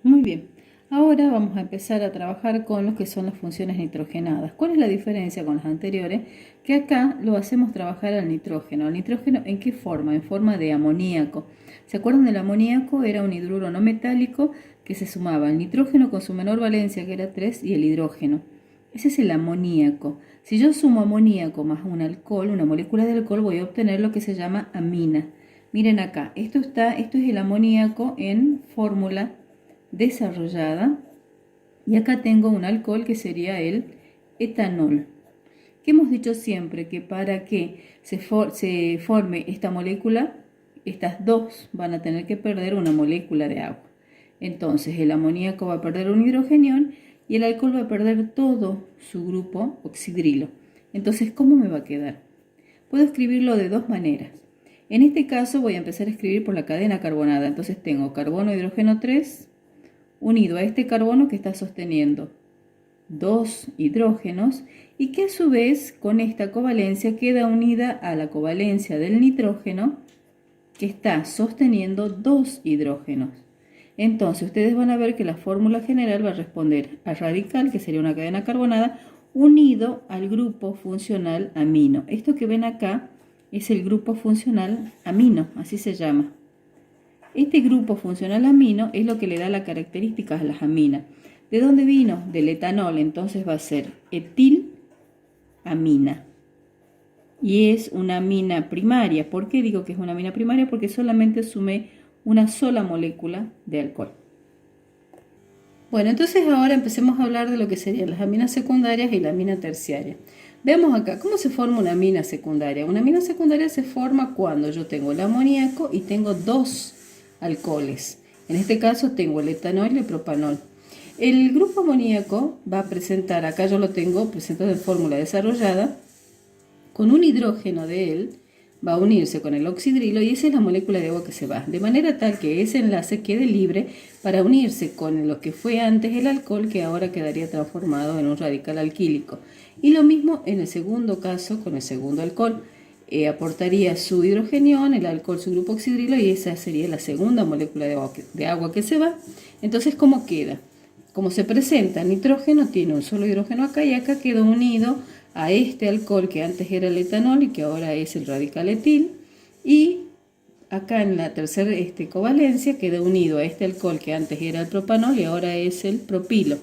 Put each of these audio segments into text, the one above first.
Muy bien, ahora vamos a empezar a trabajar con lo que son las funciones nitrogenadas. ¿Cuál es la diferencia con las anteriores? Que acá lo hacemos trabajar al nitrógeno. ¿Al nitrógeno en qué forma? En forma de amoníaco. ¿Se acuerdan del amoníaco? Era un hidruro no metálico que se sumaba al nitrógeno con su menor valencia, que era 3, y el hidrógeno. Ese es el amoníaco. Si yo sumo amoníaco más un alcohol, una molécula de alcohol, voy a obtener lo que se llama amina. Miren acá, esto es el amoníaco en fórmula desarrollada, y acá tengo un alcohol que sería el etanol, que hemos dicho siempre que para que se forme esta molécula, estas dos van a tener que perder una molécula de agua. Entonces el amoníaco va a perder un hidrogenión y el alcohol va a perder todo su grupo oxidrilo. Entonces, ¿cómo me va a quedar? Puedo escribirlo de dos maneras. En este caso voy a empezar a escribir por la cadena carbonada. Entonces tengo carbono, hidrógeno 3, unido a este carbono que está sosteniendo dos hidrógenos y que a su vez con esta covalencia queda unida a la covalencia del nitrógeno que está sosteniendo dos hidrógenos. Entonces ustedes van a ver que la fórmula general va a responder a radical, que sería una cadena carbonada, unido al grupo funcional amino. Esto que ven acá es el grupo funcional amino, así se llama. Este grupo funcional amino es lo que le da las características a las aminas. ¿De dónde vino? Del etanol, entonces va a ser etilamina. Y es una amina primaria. ¿Por qué digo que es una amina primaria? Porque solamente sumé una sola molécula de alcohol. Bueno, entonces ahora empecemos a hablar de lo que serían las aminas secundarias y la amina terciaria. Veamos acá, ¿cómo se forma una amina secundaria? Una amina secundaria se forma cuando yo tengo el amoníaco y tengo dos alcoholes. En este caso tengo el etanol y el propanol. El grupo amoníaco va a presentar, acá yo lo tengo presentado en fórmula desarrollada, con un hidrógeno de él, va a unirse con el oxidrilo y esa es la molécula de agua que se va, de manera tal que ese enlace quede libre para unirse con lo que fue antes el alcohol, que ahora quedaría transformado en un radical alquílico. Y lo mismo en el segundo caso con el segundo alcohol. Aportaría su hidrogenión, el alcohol su grupo oxidrilo y esa sería la segunda molécula de agua que se va. Entonces, ¿cómo queda? Como se presenta, el nitrógeno tiene un solo hidrógeno acá y acá queda unido a este alcohol que antes era el etanol y que ahora es el radical etil, y acá en la tercera covalencia queda unido a este alcohol que antes era el propanol y ahora es el propilo.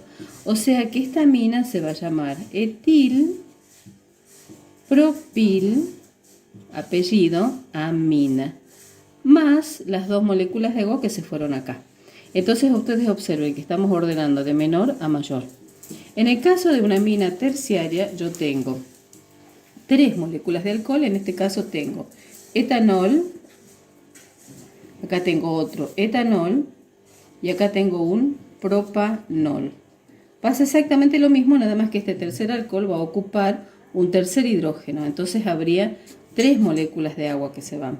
O sea que esta amina se va a llamar etil propil, apellido amina, más las dos moléculas de agua que se fueron acá. Entonces ustedes observen que estamos ordenando de menor a mayor. En el caso de una amina terciaria yo tengo tres moléculas de alcohol, en este caso tengo etanol, acá tengo otro etanol y acá tengo un propanol. Pasa exactamente lo mismo, nada más que este tercer alcohol va a ocupar un tercer hidrógeno, entonces habría tres moléculas de agua que se van.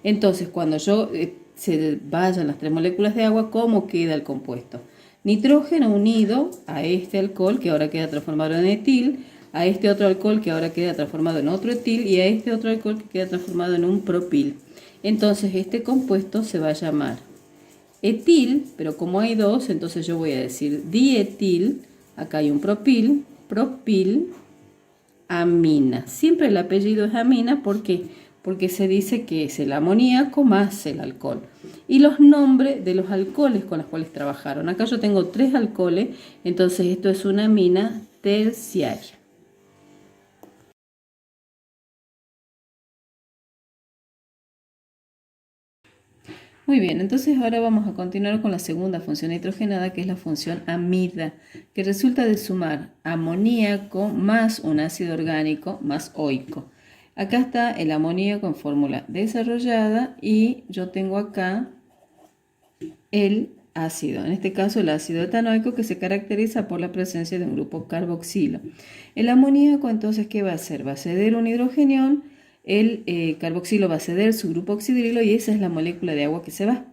Entonces cuando se vayan las tres moléculas de agua, ¿cómo queda el compuesto? Nitrógeno unido a este alcohol que ahora queda transformado en etil, a este otro alcohol que ahora queda transformado en otro etil y a este otro alcohol que queda transformado en un propil. Entonces este compuesto se va a llamar etil, pero como hay dos, entonces yo voy a decir dietil, acá hay un propil, propil, amina. Siempre el apellido es amina, ¿por qué? Porque se dice que es el amoníaco más el alcohol. Y los nombres de los alcoholes con los cuales trabajaron. Acá yo tengo tres alcoholes, entonces esto es una amina terciaria. Muy bien, entonces ahora vamos a continuar con la segunda función nitrogenada, que es la función amida, que resulta de sumar amoníaco más un ácido orgánico más oico. Acá está el amoníaco en fórmula desarrollada y yo tengo acá el ácido, en este caso el ácido etanoico, que se caracteriza por la presencia de un grupo carboxilo. El amoníaco entonces, ¿qué va a hacer? Va a ceder un hidrogenión, el carboxilo va a ceder su grupo oxidrilo y esa es la molécula de agua que se va.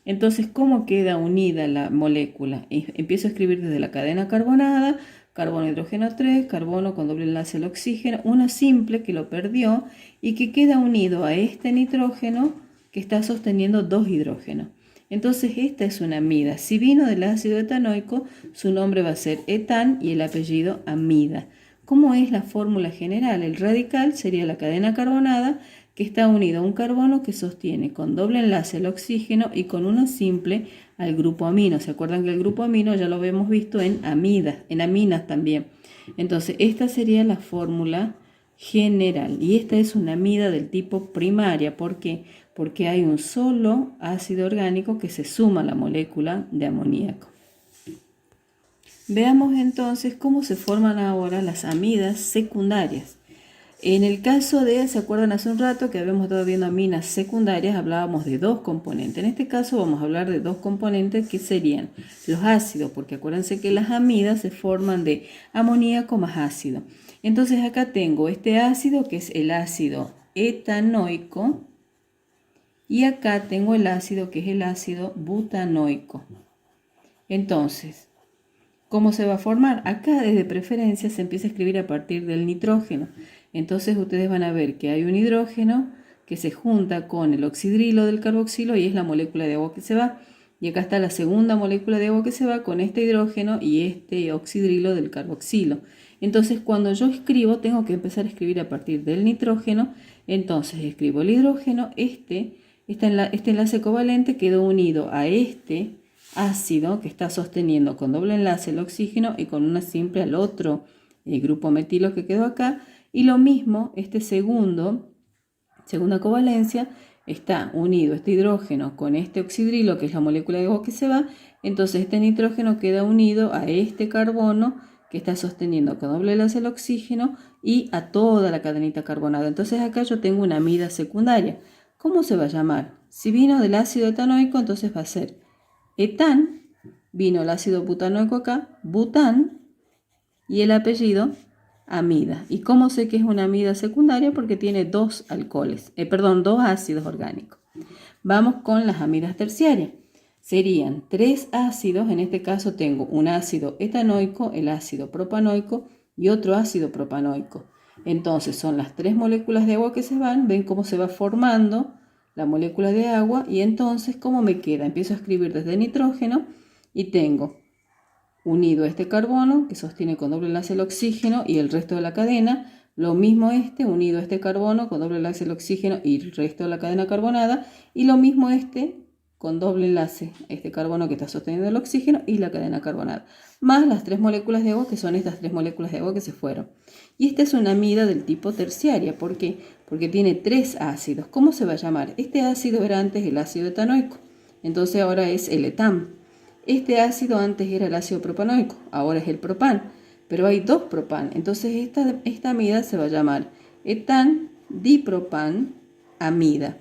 Entonces, ¿cómo queda unida la molécula? Empiezo a escribir desde la cadena carbonada, carbono, hidrógeno 3, carbono con doble enlace al oxígeno, una simple que lo perdió y que queda unido a este nitrógeno que está sosteniendo dos hidrógenos. Entonces esta es una amida. Si vino del ácido etanoico, su nombre va a ser etán y el apellido amida. ¿Cómo es la fórmula general? El radical sería la cadena carbonada que está unida a un carbono que sostiene con doble enlace el oxígeno y con una simple al grupo amino. ¿Se acuerdan que el grupo amino ya lo habíamos visto en amidas, en aminas también? Entonces esta sería la fórmula general y esta es una amida del tipo primaria. ¿Por qué? Porque hay un solo ácido orgánico que se suma a la molécula de amoníaco. Veamos entonces cómo se forman ahora las amidas secundarias. En el caso de, ¿se acuerdan hace un rato que habíamos estado viendo aminas secundarias? Hablábamos de dos componentes. En este caso vamos a hablar de dos componentes que serían los ácidos, porque acuérdense que las amidas se forman de amoníaco más ácido. Entonces acá tengo este ácido que es el ácido etanoico y acá tengo el ácido que es el ácido butanoico. Entonces, ¿cómo se va a formar? Acá desde preferencia se empieza a escribir a partir del nitrógeno. Entonces ustedes van a ver que hay un hidrógeno que se junta con el oxidrilo del carboxilo y es la molécula de agua que se va. Y acá está la segunda molécula de agua que se va con este hidrógeno y este oxidrilo del carboxilo. Entonces cuando yo escribo tengo que empezar a escribir a partir del nitrógeno. Entonces escribo el hidrógeno, este enlace covalente quedó unido a este ácido que está sosteniendo con doble enlace el oxígeno y con una simple al otro grupo metilo que quedó acá. Y lo mismo, este segunda covalencia está unido este hidrógeno con este oxidrilo que es la molécula de agua que se va. Entonces este nitrógeno queda unido a este carbono que está sosteniendo con doble enlace el oxígeno y a toda la cadenita carbonada. Entonces acá yo tengo una amida secundaria. ¿Cómo se va a llamar? Si vino del ácido etanoico, entonces va a ser etán, vino el ácido butanoico acá, bután, y el apellido amida. ¿Y cómo sé que es una amida secundaria? Porque tiene dos ácidos orgánicos. Vamos con las amidas terciarias. Serían tres ácidos, en este caso tengo un ácido etanoico, el ácido propanoico y otro ácido propanoico. Entonces son las tres moléculas de agua que se van, ven cómo se va formando la molécula de agua y entonces ¿cómo me queda? Empiezo a escribir desde nitrógeno y tengo unido este carbono que sostiene con doble enlace el oxígeno y el resto de la cadena, lo mismo unido a este carbono con doble enlace el oxígeno y el resto de la cadena carbonada, y lo mismo con doble enlace este carbono que está sosteniendo el oxígeno y la cadena carbonada, más las tres moléculas de agua que son estas tres moléculas de agua que se fueron. Y esta es una amida del tipo terciaria. ¿Por qué? Porque tiene tres ácidos. ¿Cómo se va a llamar? Este ácido era antes el ácido etanoico, entonces ahora es el etán. Este ácido antes era el ácido propanoico, ahora es el propán, pero hay dos propán, entonces esta amida se va a llamar etán dipropán amida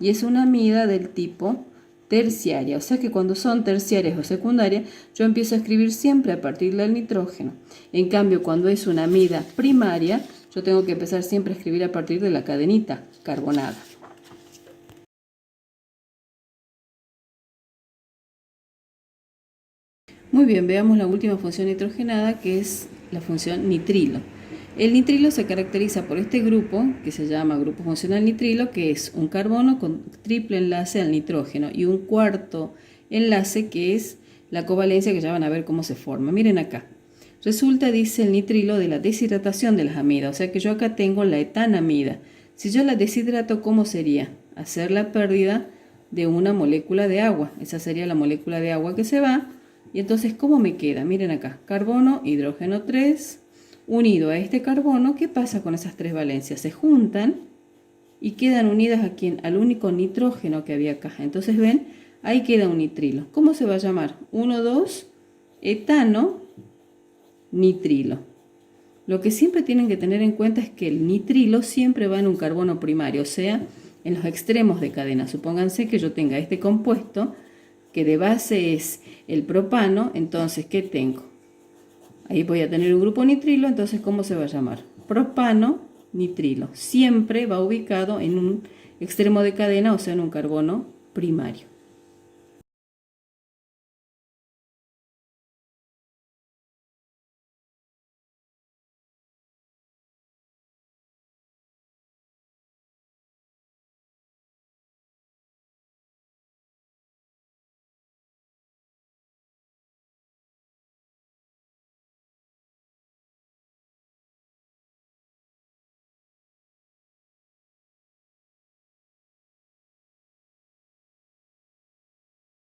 y es una amida del tipo terciaria, o sea que cuando son terciarias o secundarias yo empiezo a escribir siempre a partir del nitrógeno. En cambio cuando es una amida primaria yo tengo que empezar siempre a escribir a partir de la cadenita carbonada. Muy bien, veamos la última función nitrogenada, que es la función nitrilo. El nitrilo se caracteriza por este grupo, que se llama grupo funcional nitrilo, que es un carbono con triple enlace al nitrógeno y un cuarto enlace que es la covalencia, que ya van a ver cómo se forma. Miren acá. Resulta, dice el nitrilo, de la deshidratación de las amidas, o sea que yo acá tengo la etanamida. Si yo la deshidrato, ¿cómo sería? Hacer la pérdida de una molécula de agua. Esa sería la molécula de agua que se va. Y entonces, ¿cómo me queda? Miren acá, carbono, hidrógeno 3, unido a este carbono. ¿Qué pasa con esas tres valencias? Se juntan y quedan unidas aquí al único nitrógeno que había acá. Entonces, ven, ahí queda un nitrilo. ¿Cómo se va a llamar? 1, 2, etano, nitrilo. Lo que siempre tienen que tener en cuenta es que el nitrilo siempre va en un carbono primario, o sea, en los extremos de cadena. Supónganse que yo tenga este compuesto que de base es el propano, entonces, ¿qué tengo? Ahí voy a tener un grupo nitrilo, entonces, ¿cómo se va a llamar? Propano, nitrilo. Siempre va ubicado en un extremo de cadena, o sea, en un carbono primario.